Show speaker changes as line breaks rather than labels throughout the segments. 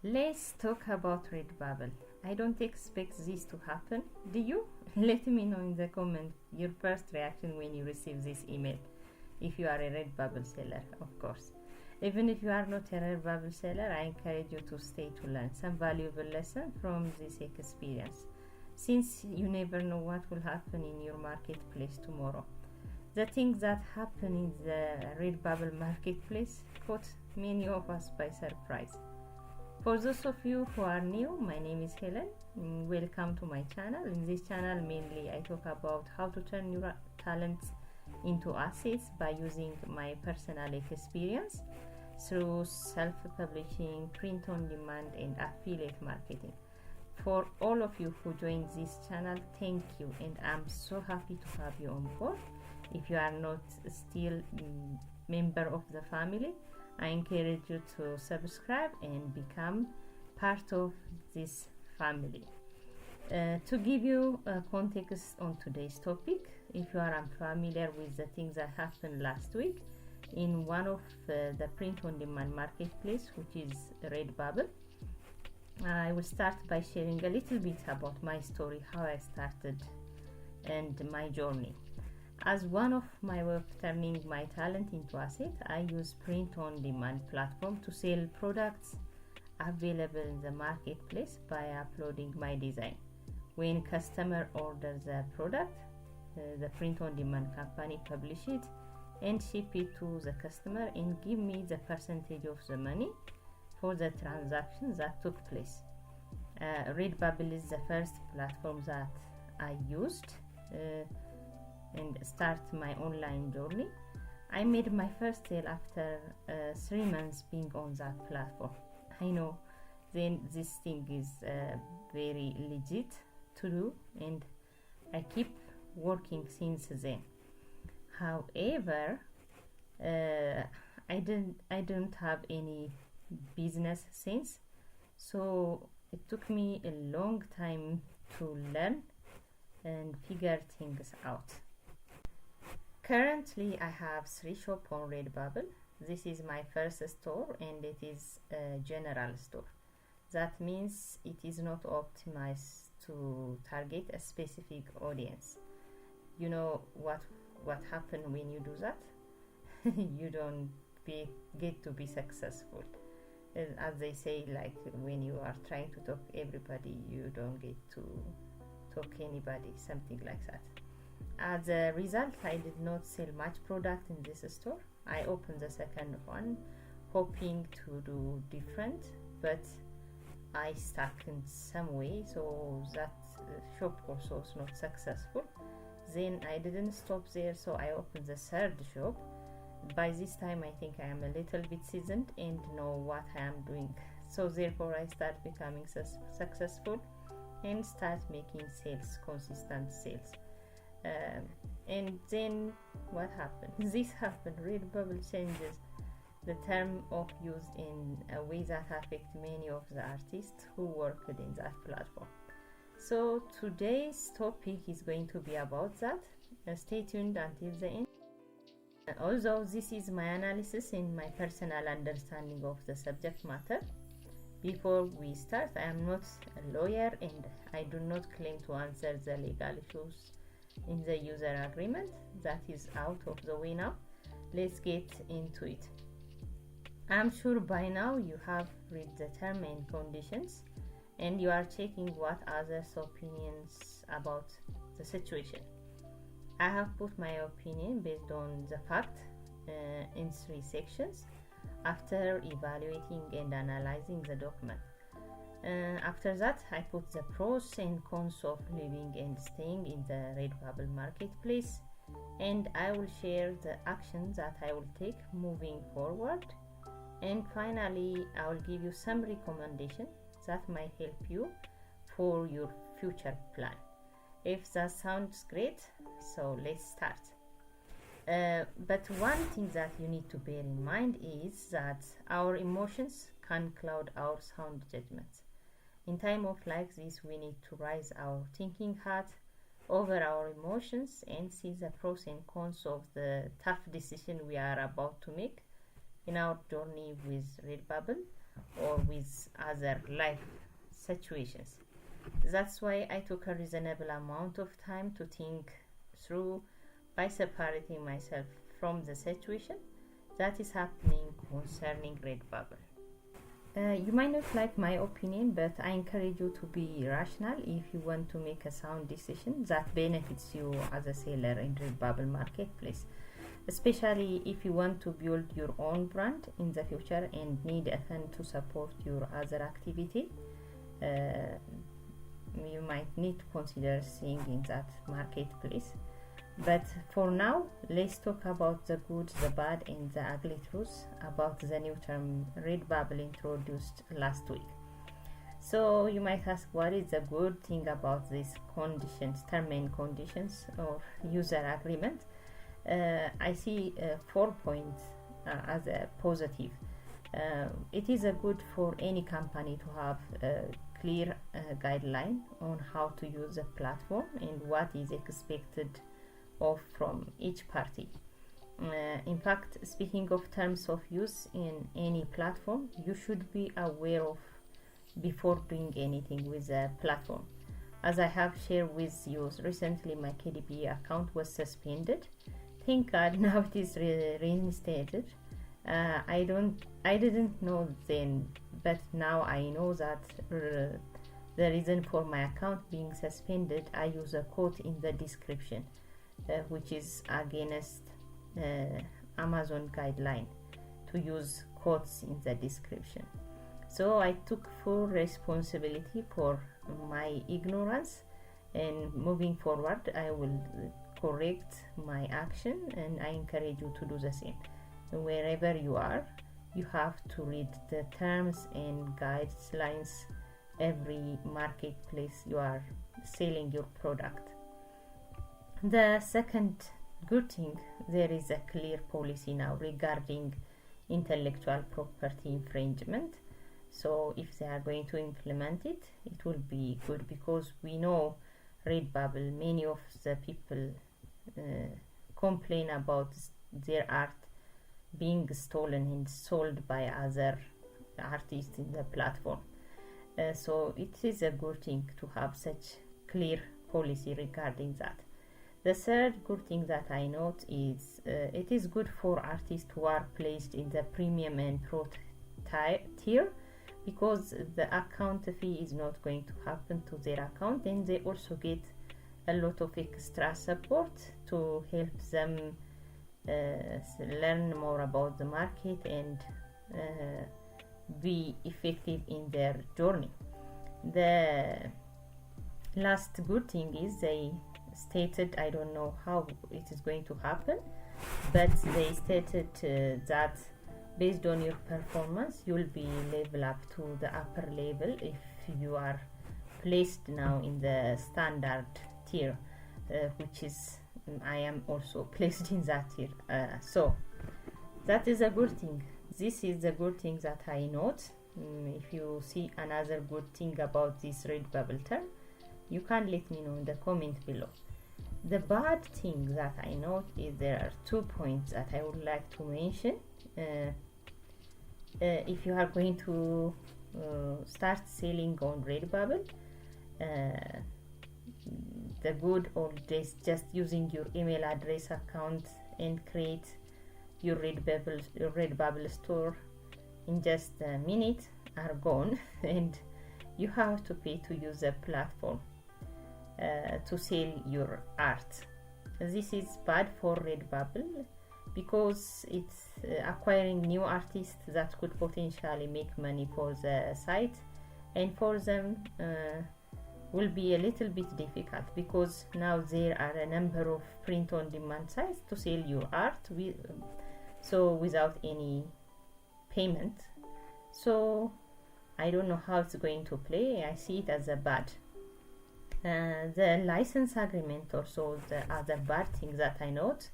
Let's talk about Redbubble. I don't expect this to happen. Do you? Let me know in the comment your first reaction when you receive this email. If you are a Redbubble seller, of course. Even if you are not a Redbubble seller, I encourage you to stay to learn some valuable lesson from this experience, since you never know what will happen in your marketplace tomorrow. The things that happen in the Redbubble marketplace caught many of us by surprise. For those of you who are new, my name is Helen. Welcome to my channel. In this channel, mainly I talk about how to turn your talents into assets by using my personal experience through self-publishing, print-on-demand, and affiliate marketing. For all of you who joined this channel, thank you, and I'm so happy to have you on board. If you are not still member of the family, I encourage you to subscribe and become part of this family. To give you a context on today's topic, if you are unfamiliar with the things that happened last week in one of the print-on-demand marketplace, which is Redbubble, I will start by sharing a little bit about my story, how I started, and my journey. As one of my way of turning my talent into asset, I use print-on-demand platform to sell products available in the marketplace by uploading my design. When customer orders a product, the print-on-demand company publish it and ship it to the customer and give me the percentage of the money for the transactions that took place. Redbubble is the first platform that I used and start my online journey. I made my first sale after 3 months being on that platform. I know then this thing is very legit to do, and I keep working since then. However, I don't have any business since, so it took me a long time to learn and figure things out. Currently, I have 3 shops on Redbubble. This is my first store, and it is a general store. That means it is not optimized to target a specific audience. You know what happens when you do that? You don't get to be successful. As they say, like when you are trying to talk everybody, you don't get to talk anybody, something like that. As a result, I did not sell much product in this store. I opened the second one hoping to do different, but I stuck in some way, so that shop also was not successful. Then I didn't stop there, so I opened the third shop. By this time I think I am a little bit seasoned and know what I am doing, so therefore I start becoming successful and start making sales, consistent sales. And then what happened? This happened. Redbubble changes the term of use in a way that affects many of the artists who worked in that platform. So today's topic is going to be about that. Stay tuned until the end. Although this is my analysis and my personal understanding of the subject matter, before we start, I am not a lawyer and I do not claim to answer the legal issues in the user agreement. That is out of the way now. Let's get into it. I'm sure by now you have read the term and conditions and you are checking what others' opinions about the situation. I have put my opinion based on the fact in 3 sections after evaluating and analyzing the document. After that, I put the pros and cons of living and staying in the Redbubble marketplace, and I will share the actions that I will take moving forward. And finally, I will give you some recommendations that might help you for your future plan. If that sounds great, so let's start. But one thing that you need to bear in mind is that our emotions can cloud our sound judgments. In time of like this, we need to raise our thinking hat over our emotions and see the pros and cons of the tough decision we are about to make in our journey with Redbubble. or with other life situations. That's why I took a reasonable amount of time to think through by separating myself from the situation that is happening concerning Redbubble. You might not like my opinion, but I encourage you to be rational if you want to make a sound decision that benefits you as a seller in Redbubble marketplace, especially if you want to build your own brand in the future and need a fund to support your other activity. You might need to consider seeing in that marketplace. But for now, let's talk about the good, the bad, and the ugly truths about the new term Redbubble introduced last week. So you might ask, what is the good thing about these conditions, term and conditions, or user agreement? I see 4 points as a positive. It is a good for any company to have a clear guideline on how to use a platform and what is expected of from each party. In fact, speaking of terms of use in any platform, you should be aware of before doing anything with a platform. As I have shared with you recently, my KDP account was suspended. Thank God now it is reinstated. I didn't know then, but now I know that the reason for my account being suspended, I use a quote in the description. Which is against Amazon guideline to use quotes in the description. So I took full responsibility for my ignorance, and moving forward I will correct my action, and I encourage you to do the same. Wherever you are, you have to read the terms and guidelines every marketplace you are selling your product. The second good thing, there is a clear policy now regarding intellectual property infringement. So if they are going to implement it, it will be good, because we know Redbubble, many of the people complain about their art being stolen and sold by other artists in the platform. So it is a good thing to have such clear policy regarding that. The third good thing that I note is it is good for artists who are placed in the premium and pro tier, because the account fee is not going to happen to their account, and they also get a lot of extra support to help them learn more about the market and be effective in their journey. The last good thing is they stated, I don't know how it is going to happen, but they stated that based on your performance you will be level up to the upper level if you are placed now in the standard tier, which is I am also placed in that tier. So that is a good thing. This is the good thing that I note. If you see another good thing about this Redbubble term, you can let me know in the comment below. The bad thing that I note is there are 2 points that I would like to mention. If you are going to start selling on Redbubble, the good old days, just using your email address account and create your Redbubble store in just a minute are gone, and you have to pay to use a platform to sell your art. This is bad for Redbubble because it's acquiring new artists that could potentially make money for the site, and for them will be a little bit difficult, because now there are a number of print-on-demand sites to sell your art without any payment. So I don't know how it's going to play. I see it as a bad. The license agreement, also the other bad thing that I note,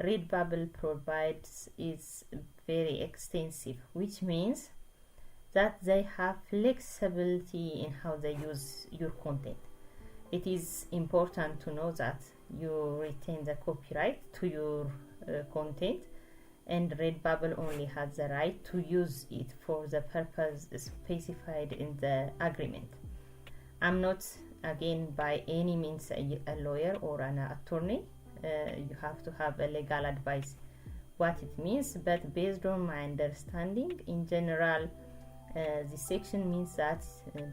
Redbubble provides is very extensive, which means that they have flexibility in how they use your content. It is important to know that you retain the copyright to your content, and Redbubble only has the right to use it for the purpose specified in the agreement. I'm not, again, by any means a lawyer or an attorney. You have to have a legal advice what it means, but based on my understanding, in general, this section means that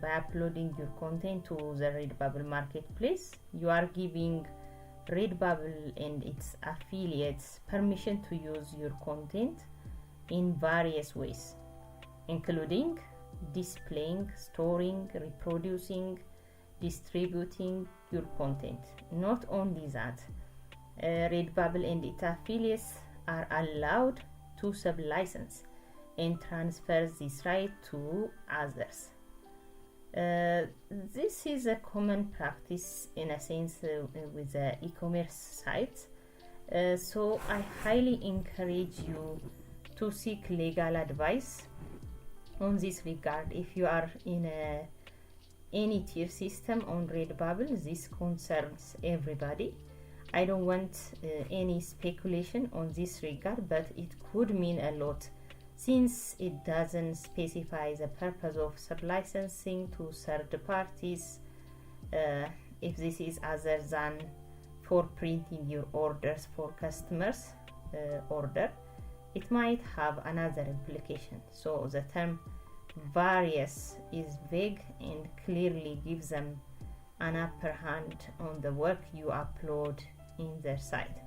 by uploading your content to the Redbubble marketplace, you are giving Redbubble and its affiliates permission to use your content in various ways, including displaying, storing, reproducing, distributing your content. Not only that, Redbubble and its affiliates are allowed to sub-license and transfer this right to others. This is a common practice in a sense with the e-commerce sites. So I highly encourage you to seek legal advice on this regard. If you are in any tier system on Redbubble, this concerns everybody. I don't want any speculation on this regard, but it could mean a lot since it doesn't specify the purpose of sub-licensing to third parties. If this is other than for printing your orders for customers order, it might have another implication. So the term various is vague and clearly gives them an upper hand on the work you upload in their site.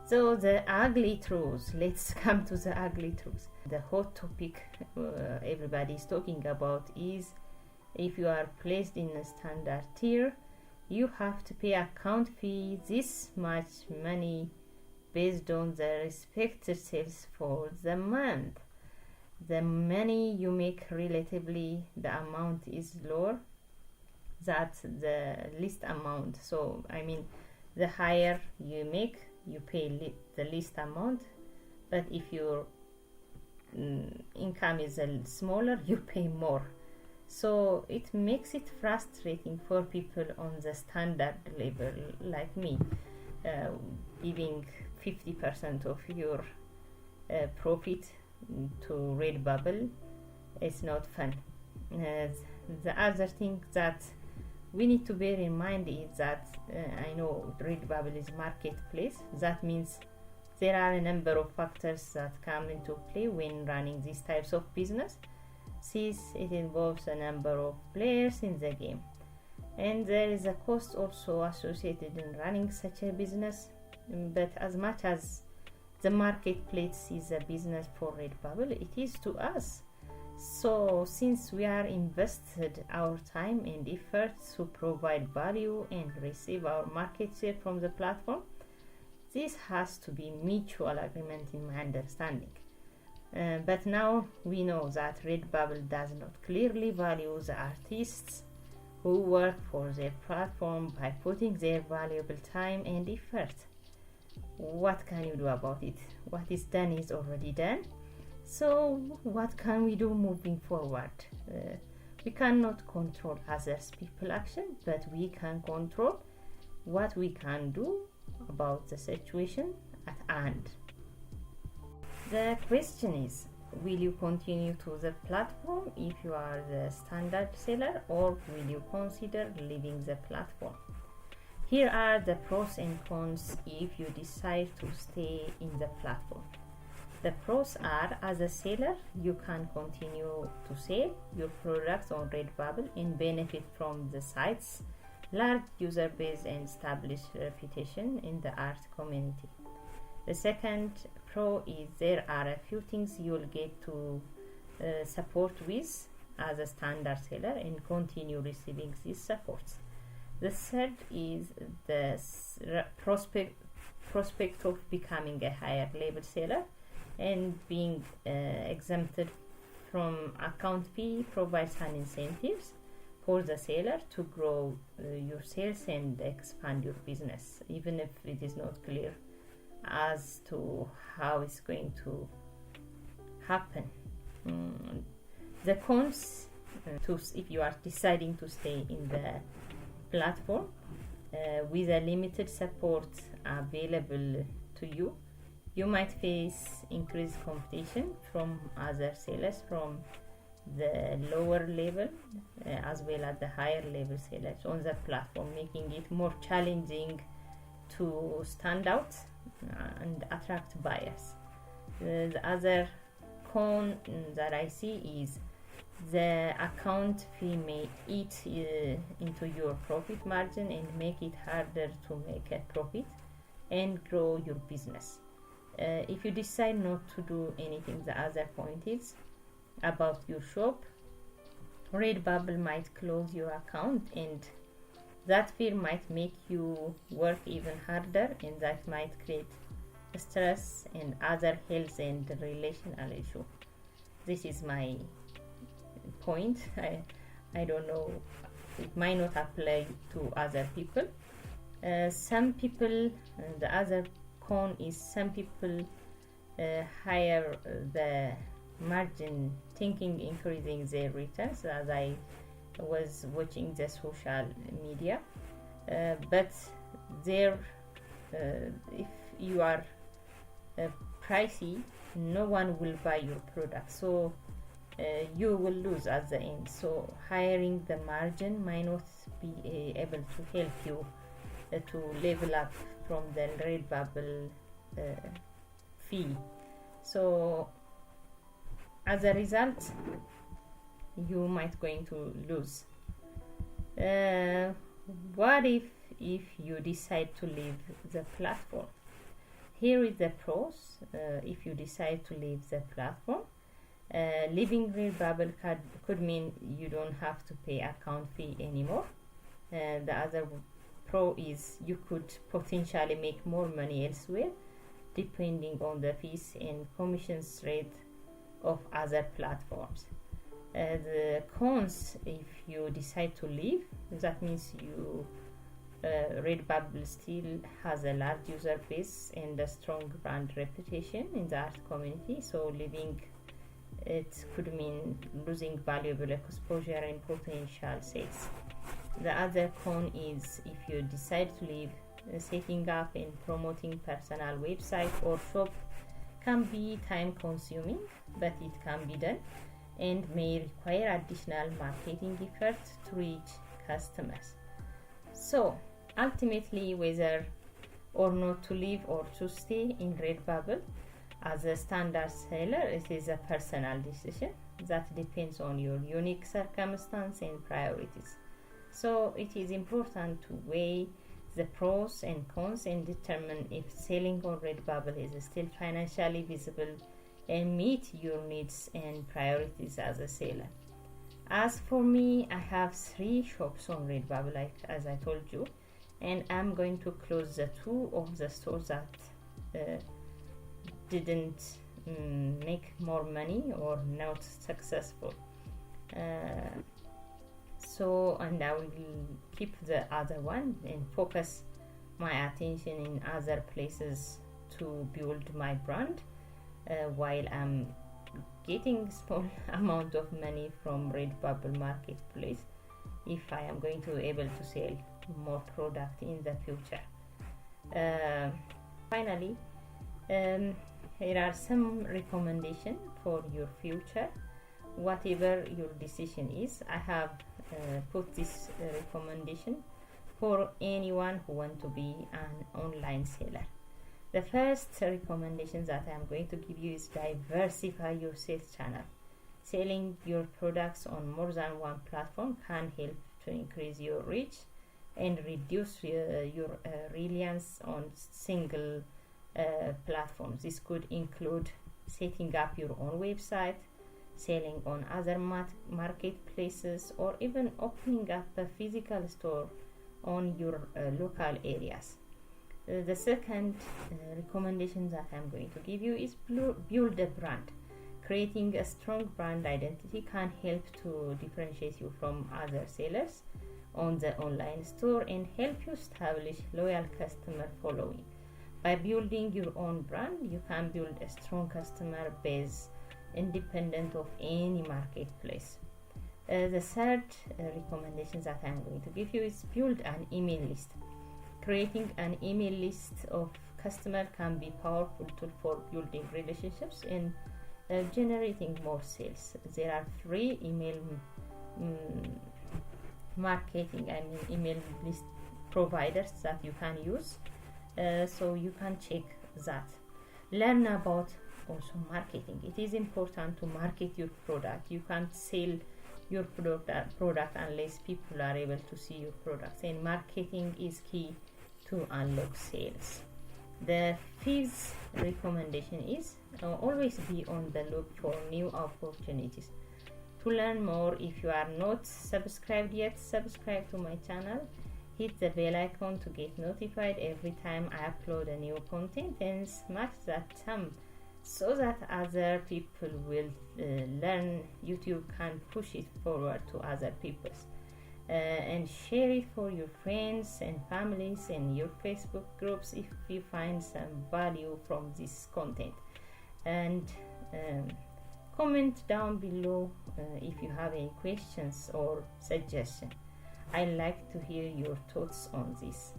So the ugly truth, let's come to the ugly truth. The hot topic everybody is talking about is if you are placed in a standard tier, you have to pay account fee this much money based on the respected sales for the month. The money you make relatively, the amount is lower than the least amount. So I mean, the higher you make, you pay the least amount, but if your income is smaller, you pay more. So it makes it frustrating for people on the standard level like me. Giving 50% of your profit to Redbubble is not fun. The other thing that we need to bear in mind is that I know Redbubble is marketplace. That means there are a number of factors that come into play when running these types of business, since it involves a number of players in the game, and there is a cost also associated in running such a business. But as much as the marketplace is a business for Redbubble, it is to us. So since we are invested our time and effort to provide value and receive our market share from the platform, this has to be mutual agreement in my understanding. But now we know that Redbubble does not clearly value the artists who work for their platform by putting their valuable time and effort. What can you do about it? What is done is already done. So what can we do moving forward? We cannot control others people's action, but we can control what we can do about the situation at hand. The question is, will you continue to the platform if you are the standard seller, or will you consider leaving the platform? Here are the pros and cons if you decide to stay in the platform. The pros are, as a seller, you can continue to sell your products on Redbubble and benefit from the site's large user base and established reputation in the art community. The second pro is there are a few things you'll get to support with as a standard seller and continue receiving these supports. The third is the prospect of becoming a higher level seller and being exempted from account fee provides an incentives for the seller to grow your sales and expand your business, even if it is not clear as to how it's going to happen. The cons, if you are deciding to stay in the platform with a limited support available to you, You might face increased competition from other sellers from the lower level as well as the higher level sellers on the platform, making it more challenging to stand out and attract buyers. The other con that I see is the account fee may eat into your profit margin and make it harder to make a profit and grow your business. If you decide not to do anything, the other point is about your shop. Redbubble might close your account, and that fear might make you work even harder, and that might create stress and other health and relational issue. This is my point. I don't know, it might not apply to other people. Some people, the other con is some people hire the margin thinking increasing their returns, as I was watching the social media, but there if you are pricey, no one will buy your product, so you will lose at the end. So hiring the margin might not be able to help you to level up from the Redbubble fee. So as a result, you might going to lose. What if you decide to leave the platform? Here is the pros. If you decide to leave the platform, leaving Redbubble could mean you don't have to pay account fee anymore. The other pro is you could potentially make more money elsewhere, depending on the fees and commissions rate of other platforms. The cons, if you decide to leave, that means you Redbubble still has a large user base and a strong brand reputation in the art community, so leaving it could mean losing valuable exposure and potential sales. The other con is if you decide to leave, setting up and promoting personal website or shop can be time consuming, but it can be done and may require additional marketing effort to reach customers. So ultimately, whether or not to leave or to stay in Redbubble as a standard seller, it is a personal decision that depends on your unique circumstance and priorities. So it is important to weigh the pros and cons and determine if selling on Redbubble is still financially visible and meet your needs and priorities as a seller. As for me, I have 3 shops on Redbubble, as I told you, and I'm going to close the 2 of the stores that didn't make more money or not successful. And I will keep the other one and focus my attention in other places to build my brand while I'm getting small amount of money from Redbubble marketplace, if I am going to able to sell more product in the future. Finally, here are some recommendations for your future. Whatever your decision is, I have put this recommendation for anyone who want to be an online seller. The first recommendation that I am going to give you is diversify your sales channel. Selling your products on more than one platform can help to increase your reach and reduce your reliance on single platforms. This could include setting up your own website, selling on other marketplaces, or even opening up a physical store on your local areas. The second recommendation that I'm going to give you is build a brand. Creating a strong brand identity can help to differentiate you from other sellers on the online store and help you establish loyal customer following. By building your own brand, you can build a strong customer base independent of any marketplace. The third recommendation that I'm going to give you is build an email list. Creating an email list of customer can be powerful tool for building relationships and generating more sales. There are free email marketing, email list providers that you can use, so you can check that. Learn about also marketing. It is important to market your product. You can't sell your product unless people are able to see your products, and marketing is key to unlock sales. The fifth recommendation is always be on the look for new opportunities. To learn more, if you are not subscribed yet, subscribe to my channel. Hit the bell icon to get notified every time I upload a new content, and smash that thumb so that other people will learn. YouTube can push it forward to other people, and share it for your friends and families and your Facebook groups if you find some value from this content. And comment down below if you have any questions or suggestions. I like to hear your thoughts on this.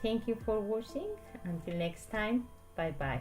Thank you for watching. Until next time, bye bye.